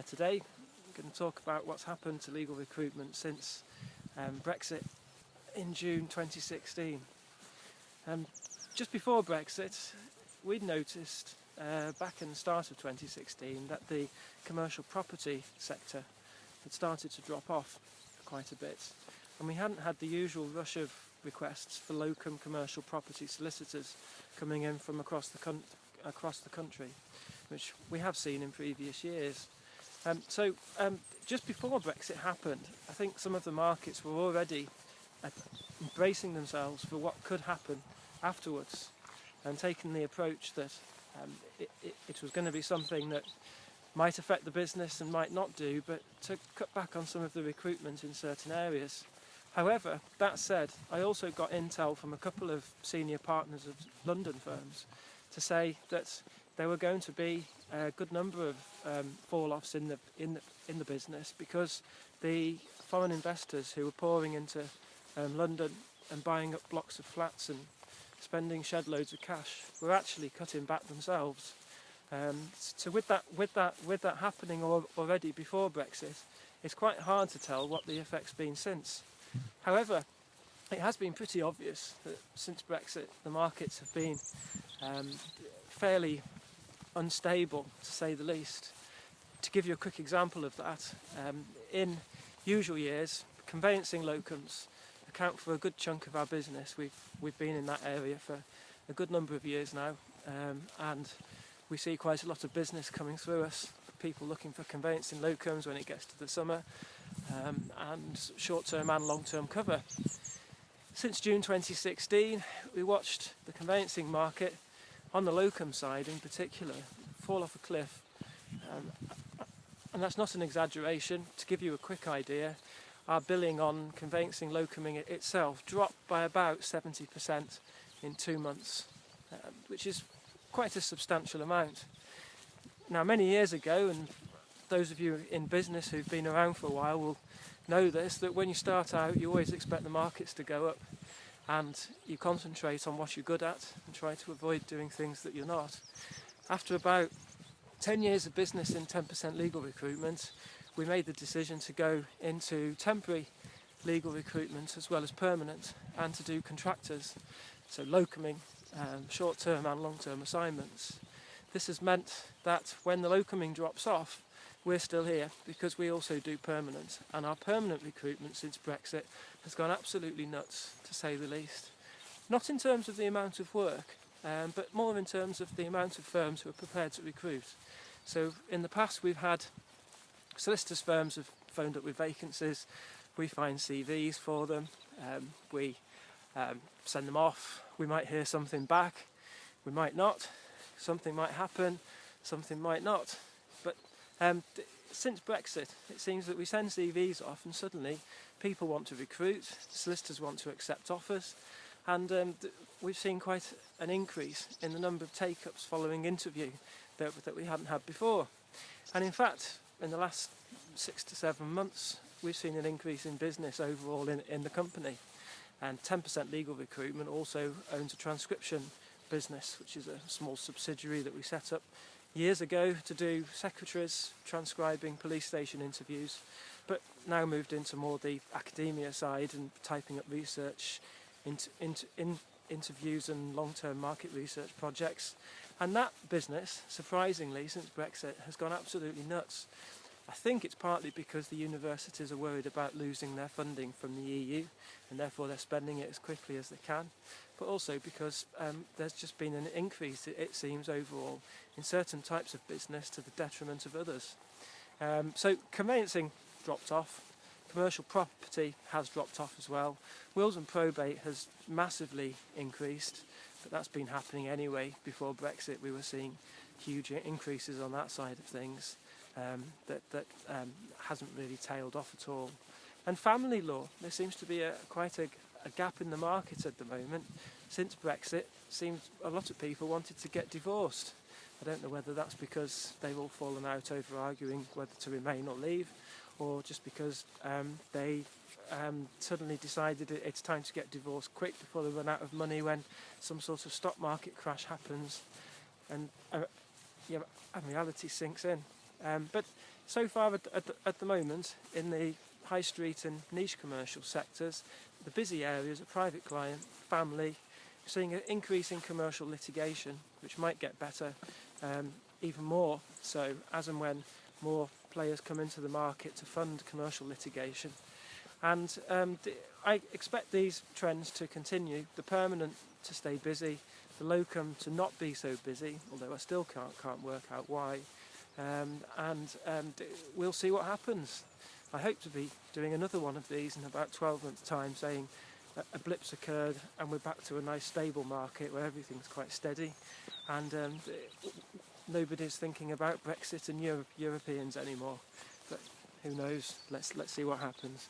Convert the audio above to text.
Today I'm going to talk about what's happened to legal recruitment since Brexit in June 2016. Just before Brexit, we'd noticed back in the start of 2016 that the commercial property sector had started to drop off quite a bit, and we hadn't had the usual rush of requests for locum commercial property solicitors coming in from across the country, which we have seen in previous years. Just before Brexit happened, I think some of the markets were already embracing themselves for what could happen afterwards, and taking the approach that it was going to be something that might affect the business and might not do, but to cut back on some of the recruitment in certain areas. However, that said, I also got intel from a couple of senior partners of London firms to say that there were going to be a good number of fall-offs in the business, because the foreign investors who were pouring into London and buying up blocks of flats and spending shed loads of cash were actually cutting back themselves. So with that happening already before Brexit, it's quite hard to tell what the effect's been since. However, it has been pretty obvious that since Brexit the markets have been fairly unstable, to say the least. To give you a quick example of that, in usual years, conveyancing locums account for a good chunk of our business. We've been in that area for a good number of years now, and we see quite a lot of business coming through us, people looking for conveyancing locums when it gets to the summer, and short-term and long-term cover. Since June 2016, we watched the conveyancing market, on the locum side in particular, fall off a cliff. And that's not an exaggeration. To give you a quick idea, our billing on conveyancing locuming itself dropped by about 70% in 2 months, which is quite a substantial amount. Now, many years ago, and those of you in business who've been around for a while will know this, that when you start out you always expect the markets to go up, and you concentrate on what you're good at and try to avoid doing things that you're not. After about 10 years of business in 10% legal recruitment, we made the decision to go into temporary legal recruitment as well as permanent, and to do contractors, so locuming, short-term and long-term assignments. This has meant that when the locuming drops off, we're still here, because we also do permanent, and our permanent recruitment since Brexit has gone absolutely nuts, to say the least. Not in terms of the amount of work, but more in terms of the amount of firms who are prepared to recruit. So in the past we've had solicitors firms have phoned up with vacancies, we find CVs for them, we send them off, we might hear something back, we might not, something might happen, something might not. But since Brexit, it seems that we send CVs off and suddenly people want to recruit, solicitors want to accept offers, and we've seen quite an increase in the number of take-ups following interview that we hadn't had before. And in fact, in the last 6 to 7 months, we've seen an increase in business overall in the company. And 10% Legal Recruitment also owns a transcription business, which is a small subsidiary that we set up years ago to do secretaries transcribing police station interviews, but now moved into more the academia side and typing up research interviews and long-term market research projects. And that business, surprisingly, since Brexit, has gone absolutely nuts. I think it's partly because the universities are worried about losing their funding from the EU, and therefore they're spending it as quickly as they can, but also because there's just been an increase, it seems, overall in certain types of business to the detriment of others. So conveyancing dropped off, commercial property has dropped off as well, wills and probate has massively increased, but that's been happening anyway. Before Brexit we were seeing huge increases on that side of things. That hasn't really tailed off at all. And family law, there seems to be quite a gap in the market at the moment. Since Brexit, it seems a lot of people wanted to get divorced. I don't know whether that's because they've all fallen out over arguing whether to remain or leave, or just because they suddenly decided it's time to get divorced quick before they run out of money when some sort of stock market crash happens, and reality sinks in. But So far at the moment, in the high street and niche commercial sectors, the busy areas are private client, family, seeing an increase in commercial litigation, which might get better even more so as and when more players come into the market to fund commercial litigation. And I expect these trends to continue, the permanent to stay busy, the locum to not be so busy, although I still can't work out why. We'll see what happens. I hope to be doing another one of these in about 12 months' time, saying a blip's occurred and we're back to a nice stable market where everything's quite steady, and nobody's thinking about Brexit and Europeans anymore. But who knows? Let's see what happens.